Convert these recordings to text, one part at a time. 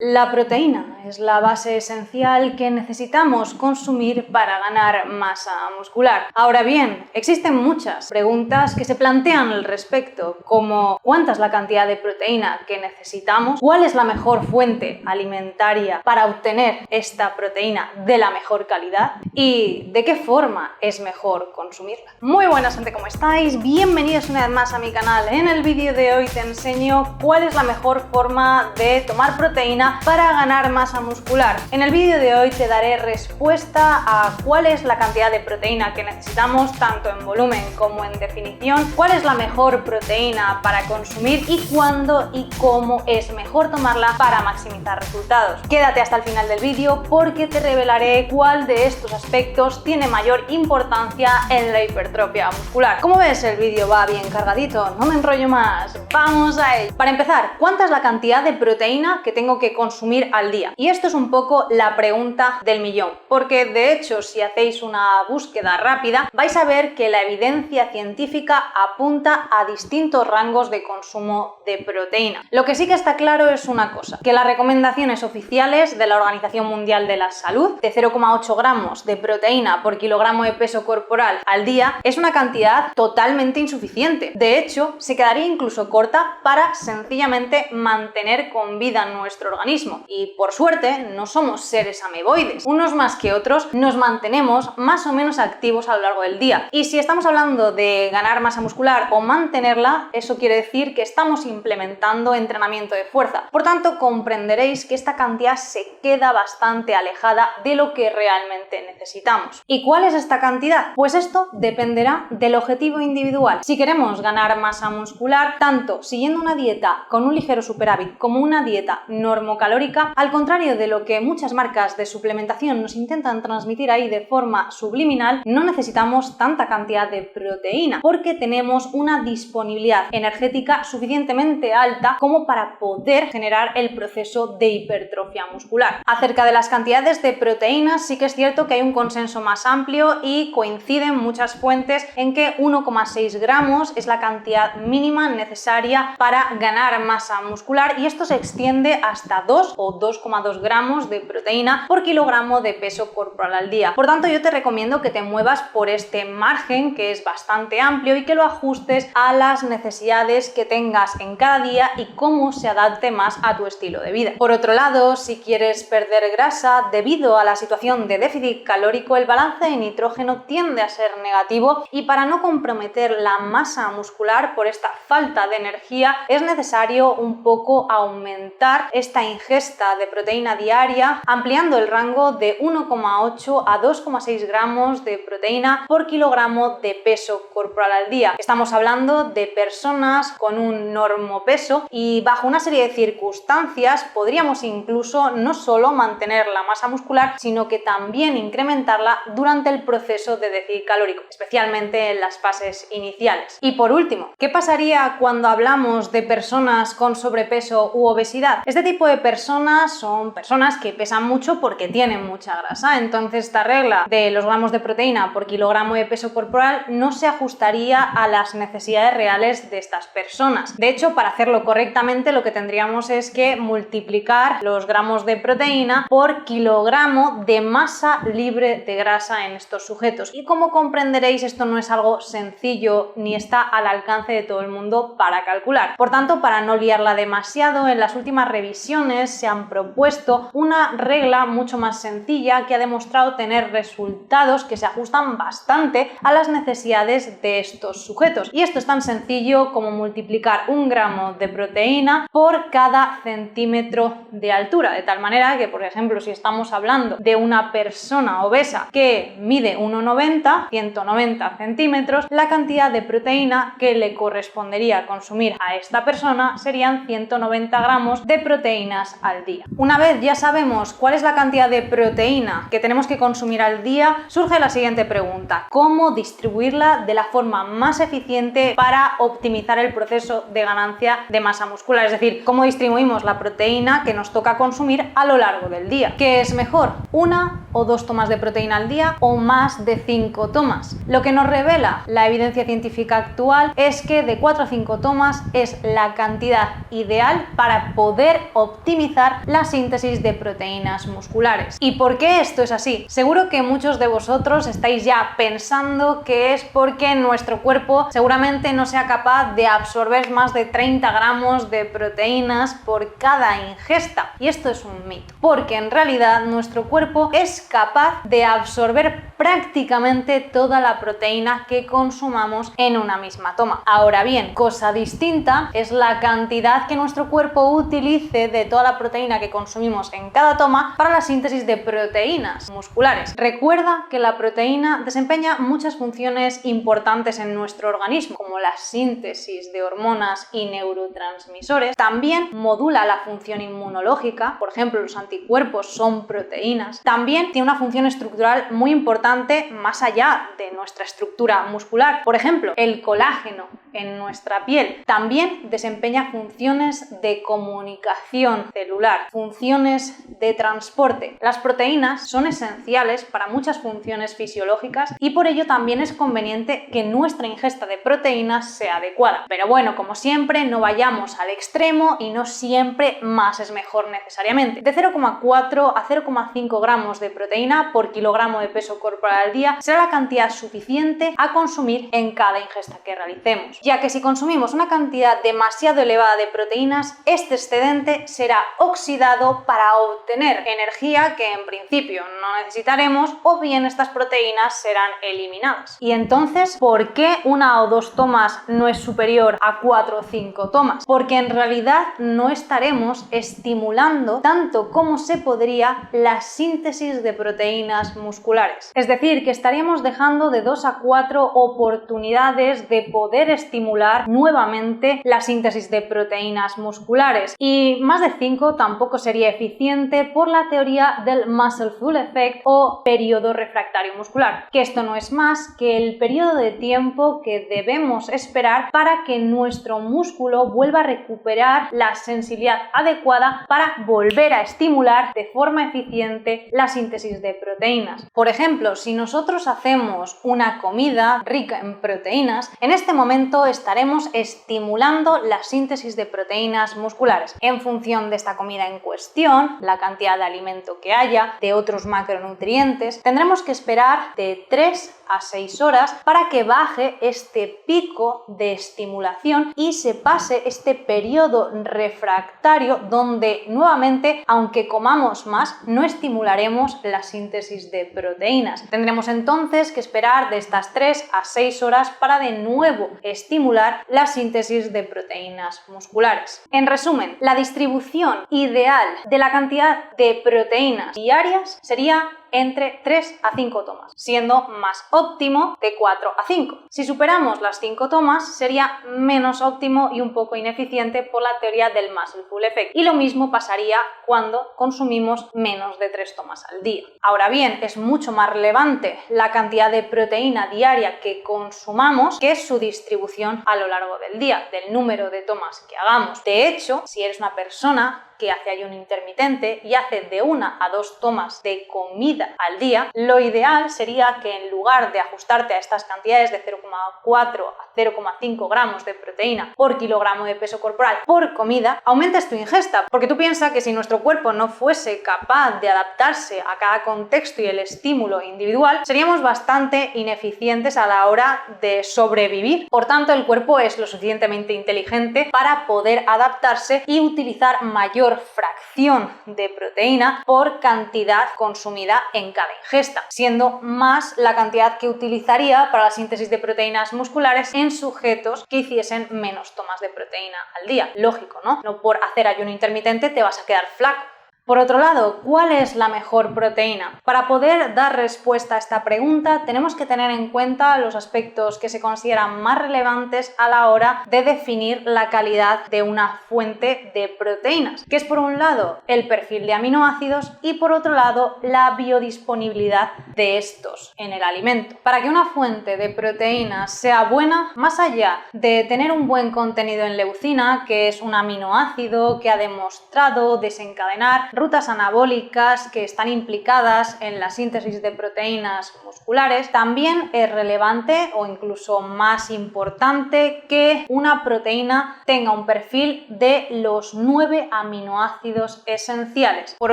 La proteína es la base esencial que necesitamos consumir para ganar masa muscular. Ahora bien, existen muchas preguntas que se plantean al respecto, como ¿cuánta es la cantidad de proteína que necesitamos? ¿Cuál es la mejor fuente alimentaria para obtener esta proteína de la mejor calidad? ¿Y de qué forma es mejor consumirla? Muy buenas, gente, ¿cómo estáis? Bienvenidos una vez más a mi canal. En el vídeo de hoy te enseño cuál es la mejor forma de tomar proteína para ganar masa muscular. En el vídeo de hoy te daré respuesta a cuál es la cantidad de proteína que necesitamos, tanto en volumen como en definición, cuál es la mejor proteína para consumir y cuándo y cómo es mejor tomarla para maximizar resultados. Quédate hasta el final del vídeo porque te revelaré cuál de estos aspectos tiene mayor importancia en la hipertrofia muscular. Como ves, el vídeo va bien cargadito, no me enrollo más, vamos a ello. Para empezar, ¿cuánta es la cantidad de proteína que tengo que consumir al día? Y esto es un poco la pregunta del millón, porque de hecho si hacéis una búsqueda rápida vais a ver que la evidencia científica apunta a distintos rangos de consumo de proteína. Lo que sí que está claro es una cosa, que las recomendaciones oficiales de la Organización Mundial de la Salud de 0,8 gramos de proteína por kilogramo de peso corporal al día es una cantidad totalmente insuficiente. De hecho, se quedaría incluso corta para sencillamente mantener con vida nuestro organismo. Y por suerte no somos seres ameboides. Unos más que otros nos mantenemos más o menos activos a lo largo del día. Y si estamos hablando de ganar masa muscular o mantenerla, eso quiere decir que estamos implementando entrenamiento de fuerza. Por tanto, comprenderéis que esta cantidad se queda bastante alejada de lo que realmente necesitamos. ¿Y cuál es esta cantidad? Pues esto dependerá del objetivo individual. Si queremos ganar masa muscular, tanto siguiendo una dieta con un ligero superávit como una dieta normocalórica, al contrario de lo que muchas marcas de suplementación nos intentan transmitir ahí de forma subliminal, no necesitamos tanta cantidad de proteína porque tenemos una disponibilidad energética suficientemente alta como para poder generar el proceso de hipertrofia muscular. Acerca de las cantidades de proteínas sí que es cierto que hay un consenso más amplio y coinciden muchas fuentes en que 1,6 gramos es la cantidad mínima necesaria para ganar masa muscular, y esto se extiende hasta 2 o 2,2 gramos de proteína por kilogramo de peso corporal al día. Por tanto, yo te recomiendo que te muevas por este margen, que es bastante amplio, y que lo ajustes a las necesidades que tengas en cada día y cómo se adapte más a tu estilo de vida. Por otro lado, si quieres perder grasa, debido a la situación de déficit calórico, el balance de nitrógeno tiende a ser negativo, y para no comprometer la masa muscular por esta falta de energía es necesario un poco aumentar esta ingesta de proteína diaria, ampliando el rango de 1,8 a 2,6 gramos de proteína por kilogramo de peso corporal al día. Estamos hablando de personas con un normopeso, y bajo una serie de circunstancias podríamos incluso no solo mantener la masa muscular, sino que también incrementarla durante el proceso de déficit calórico, especialmente en las fases iniciales. Y por último, ¿qué pasaría cuando hablamos de personas con sobrepeso u obesidad? Este tipo de personas son personas que pesan mucho porque tienen mucha grasa. Entonces esta regla de los gramos de proteína por kilogramo de peso corporal no se ajustaría a las necesidades reales de estas personas. De hecho, para hacerlo correctamente, lo que tendríamos es que multiplicar los gramos de proteína por kilogramo de masa libre de grasa en estos sujetos. Y como comprenderéis, esto no es algo sencillo ni está al alcance de todo el mundo para calcular. Por tanto, para no liarla demasiado, en las últimas revisiones se han propuesto una regla mucho más sencilla que ha demostrado tener resultados que se ajustan bastante a las necesidades de estos sujetos. Y esto es tan sencillo como multiplicar 1 gramo de proteína por cada centímetro de altura, de tal manera que, por ejemplo, si estamos hablando de una persona obesa que mide 1,90, 190 centímetros, la cantidad de proteína que le correspondería consumir a esta persona serían 190 gramos de proteínas al día. Una vez ya sabemos cuál es la cantidad de proteína que tenemos que consumir al día, surge la siguiente pregunta: ¿cómo distribuirla de la forma más eficiente para optimizar el proceso de ganancia de masa muscular? Es decir, ¿cómo distribuimos la proteína que nos toca consumir a lo largo del día? ¿Qué es mejor? ¿1 o 2 tomas de proteína al día o más de 5 tomas. Lo que nos revela la evidencia científica actual es que de 4 a 5 tomas es la cantidad ideal para poder optimizar la síntesis de proteínas musculares. ¿Y por qué esto es así? Seguro que muchos de vosotros estáis ya pensando que es porque nuestro cuerpo seguramente no sea capaz de absorber más de 30 gramos de proteínas por cada ingesta. Y esto es un mito, porque en realidad nuestro cuerpo es capaz de absorber prácticamente toda la proteína que consumamos en una misma toma. Ahora bien, cosa distinta es la cantidad que nuestro cuerpo utilice de toda la proteína que consumimos en cada toma para la síntesis de proteínas musculares. Recuerda que la proteína desempeña muchas funciones importantes en nuestro organismo, como la síntesis de hormonas y neurotransmisores. También modula la función inmunológica, por ejemplo, los anticuerpos son proteínas. También tiene una función estructural muy importante más allá de nuestra estructura muscular. Por ejemplo, el colágeno en nuestra piel también desempeña funciones de comunicación celular, funciones de transporte. Las proteínas son esenciales para muchas funciones fisiológicas y por ello también es conveniente que nuestra ingesta de proteínas sea adecuada. Pero bueno, como siempre, no vayamos al extremo y no siempre más es mejor necesariamente. De 0,4 a 0,5 gramos de proteína por kilogramo de peso corporal al día será la cantidad suficiente a consumir en cada ingesta que realicemos, ya que si consumimos una cantidad demasiado elevada de proteínas, este excedente será oxidado para obtener energía que en principio no necesitaremos, o bien estas proteínas serán eliminadas. Y entonces, ¿por qué 1 o 2 tomas no es superior a 4 o 5 tomas? Porque en realidad no estaremos estimulando tanto como se podría la síntesis de proteínas musculares. Es decir, que estaríamos dejando de 2 a 4 oportunidades de poder estimular nuevamente la síntesis de proteínas musculares, y más de 5 tampoco sería eficiente por la teoría del muscle full effect o periodo refractario muscular, que esto no es más que el periodo de tiempo que debemos esperar para que nuestro músculo vuelva a recuperar la sensibilidad adecuada para volver a estimular de forma eficiente la síntesis de proteínas. Por ejemplo, si nosotros hacemos una comida rica en proteínas, en este momento estaremos estimulando la síntesis de proteínas musculares. En función de esta comida en cuestión, la cantidad de alimento que haya, de otros macronutrientes, tendremos que esperar de 3 a 6 horas para que baje este pico de estimulación y se pase este periodo refractario donde nuevamente, aunque comamos más, no estimularemos la síntesis de proteínas. Tendremos entonces que esperar de estas 3 a 6 horas para de nuevo estimular la síntesis de proteínas musculares. En resumen, la distribución ideal de la cantidad de proteínas diarias sería entre 3 a 5 tomas, siendo más óptimo de 4 a 5. Si superamos las 5 tomas, sería menos óptimo y un poco ineficiente por la teoría del muscle full effect. Y lo mismo pasaría cuando consumimos menos de 3 tomas al día. Ahora bien, es mucho más relevante la cantidad de proteína diaria que consumamos que su distribución a lo largo del día, del número de tomas que hagamos. De hecho, si eres una persona que hace ayuno intermitente y hace de 1 a 2 tomas de comida al día, lo ideal sería que en lugar de ajustarte a estas cantidades de 0,4 a 0,5 gramos de proteína por kilogramo de peso corporal por comida, aumentes tu ingesta, porque tú piensas que si nuestro cuerpo no fuese capaz de adaptarse a cada contexto y el estímulo individual, seríamos bastante ineficientes a la hora de sobrevivir. Por tanto, el cuerpo es lo suficientemente inteligente para poder adaptarse y utilizar mayor fracción de proteína por cantidad consumida en cada ingesta, siendo más la cantidad que utilizaría para la síntesis de proteínas musculares en sujetos que hiciesen menos tomas de proteína al día. Lógico, ¿no? No por hacer ayuno intermitente te vas a quedar flaco. Por otro lado, ¿cuál es la mejor proteína? Para poder dar respuesta a esta pregunta, tenemos que tener en cuenta los aspectos que se consideran más relevantes a la hora de definir la calidad de una fuente de proteínas, que es por un lado el perfil de aminoácidos y por otro lado la biodisponibilidad de estos en el alimento. Para que una fuente de proteínas sea buena, más allá de tener un buen contenido en leucina, que es un aminoácido que ha demostrado desencadenar rutas anabólicas que están implicadas en la síntesis de proteínas musculares, también es relevante o incluso más importante que una proteína tenga un perfil de los 9 aminoácidos esenciales. Por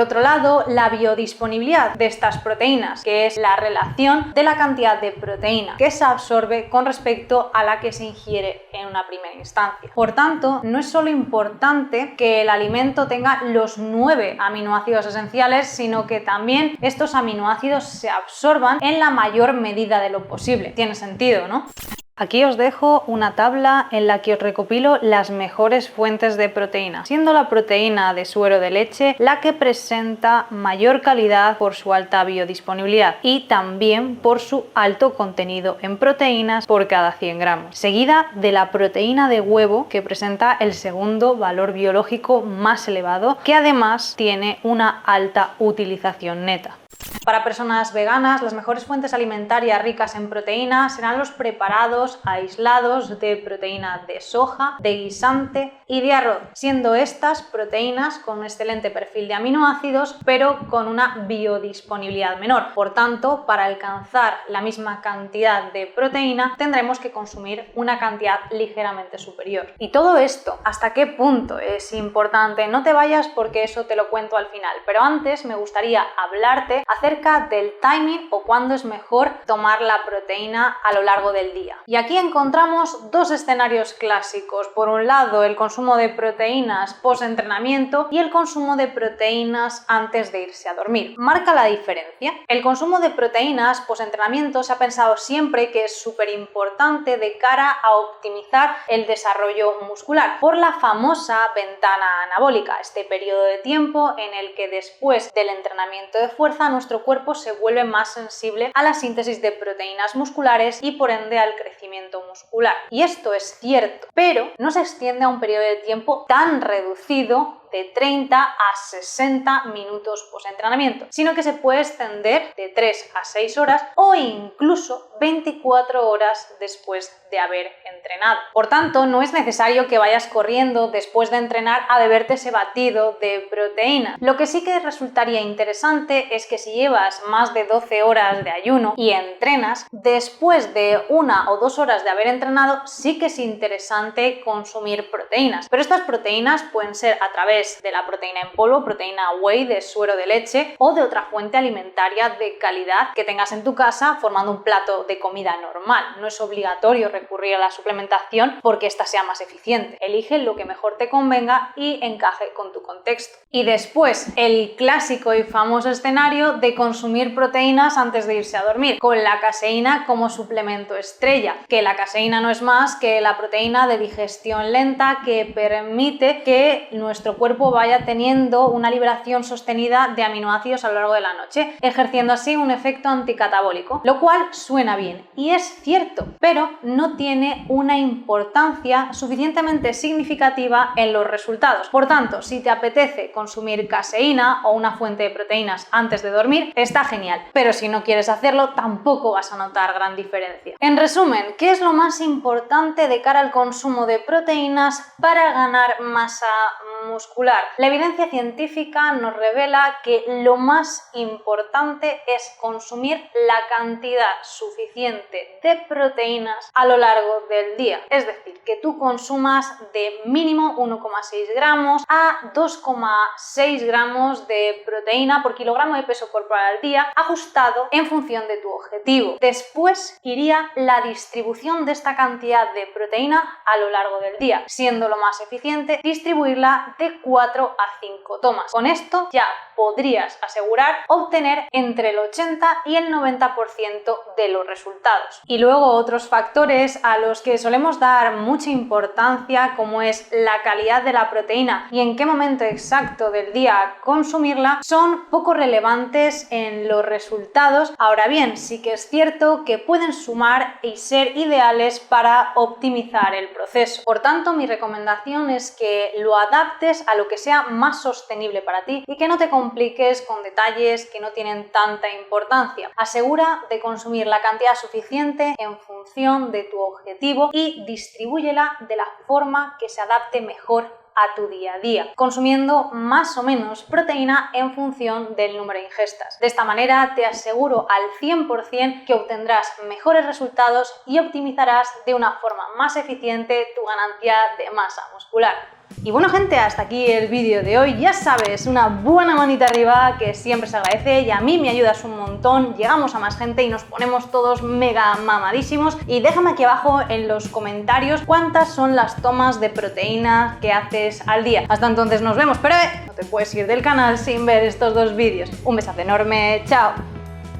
otro lado, la biodisponibilidad de estas proteínas, que es la relación de la cantidad de proteína que se absorbe con respecto a la que se ingiere en una primera instancia. Por tanto, no es solo importante que el alimento tenga los 9 aminoácidos esenciales, sino que también estos aminoácidos se absorban en la mayor medida de lo posible. Tiene sentido, ¿no? Aquí os dejo una tabla en la que os recopilo las mejores fuentes de proteína, siendo la proteína de suero de leche la que presenta mayor calidad por su alta biodisponibilidad y también por su alto contenido en proteínas por cada 100 gramos, seguida de la proteína de huevo, que presenta el segundo valor biológico más elevado, que además tiene una alta utilización neta. Para personas veganas, las mejores fuentes alimentarias ricas en proteínas serán los preparados aislados de proteína de soja, de guisante y de arroz, siendo estas proteínas con un excelente perfil de aminoácidos, pero con una biodisponibilidad menor. Por tanto, para alcanzar la misma cantidad de proteína, tendremos que consumir una cantidad ligeramente superior. Y todo esto, ¿hasta qué punto es importante? No te vayas porque eso te lo cuento al final, pero antes me gustaría hablarte acerca del timing o cuándo es mejor tomar la proteína a lo largo del día. Y aquí encontramos dos escenarios clásicos. Por un lado, el consumo de proteínas post-entrenamiento y el consumo de proteínas antes de irse a dormir. ¿Marca la diferencia? El consumo de proteínas post-entrenamiento se ha pensado siempre que es súper importante de cara a optimizar el desarrollo muscular por la famosa ventana anabólica, este periodo de tiempo en el que después del entrenamiento de fuerza nuestro cuerpo se vuelve más sensible a la síntesis de proteínas musculares y por ende al crecimiento muscular. Y esto es cierto, pero no se extiende a un periodo de tiempo tan reducido de 30 a 60 minutos post-entrenamiento, sino que se puede extender de 3 a 6 horas o incluso 24 horas después de haber entrenado. Por tanto, no es necesario que vayas corriendo después de entrenar a beberte ese batido de proteína. Lo que sí que resultaría interesante es que si llevas más de 12 horas de ayuno y entrenas, después de 1 o 2 horas de haber entrenado, sí que es interesante consumir proteínas. Pero estas proteínas pueden ser a través de la proteína en polvo, proteína whey de suero de leche o de otra fuente alimentaria de calidad que tengas en tu casa formando un plato de comida normal. No es obligatorio recurrir a la suplementación porque esta sea más eficiente. Elige lo que mejor te convenga y encaje con tu contexto. Y después, el clásico y famoso escenario de consumir proteínas antes de irse a dormir, con la caseína como suplemento estrella, que la caseína no es más que la proteína de digestión lenta que permite que nuestro cuerpo vaya teniendo una liberación sostenida de aminoácidos a lo largo de la noche, ejerciendo así un efecto anticatabólico, lo cual suena bien y es cierto, pero no tiene una importancia suficientemente significativa en los resultados. Por tanto, si te apetece consumir caseína o una fuente de proteínas antes de dormir, está genial, pero si no quieres hacerlo, tampoco vas a notar gran diferencia. En resumen, ¿qué es lo más importante de cara al consumo de proteínas para ganar masa muscular? La evidencia científica nos revela que lo más importante es consumir la cantidad suficiente de proteínas a lo largo del día. Es decir, que tú consumas de mínimo 1,6 gramos a 2,6 gramos de proteína por kilogramo de peso corporal al día, ajustado en función de tu objetivo. Después iría la distribución de esta cantidad de proteína a lo largo del día, siendo lo más eficiente distribuirla de 4 a 5 tomas. Con esto ya podrías asegurar obtener entre el 80 y el 90% de los resultados. Y luego otros factores a los que solemos dar mucha importancia, como es la calidad de la proteína y en qué momento exacto del día consumirla, son poco relevantes en los resultados. Ahora bien, sí que es cierto que pueden sumar y ser ideales para optimizar el proceso. Por tanto, mi recomendación es que lo adaptes a lo que sea más sostenible para ti y que no te compliques con detalles que no tienen tanta importancia. Asegura de consumir la cantidad suficiente en función de tu objetivo y distribúyela de la forma que se adapte mejor a tu día a día, consumiendo más o menos proteína en función del número de ingestas. De esta manera te aseguro al 100% que obtendrás mejores resultados y optimizarás de una forma más eficiente tu ganancia de masa muscular. Y bueno gente, hasta aquí el vídeo de hoy. Ya sabes, una buena manita arriba que siempre se agradece y a mí me ayudas un montón, llegamos a más gente y nos ponemos todos mega mamadísimos. Y déjame aquí abajo en los comentarios cuántas son las tomas de proteína que haces al día. Hasta entonces nos vemos, pero no te puedes ir del canal sin ver estos dos vídeos. Un besazo enorme, chao.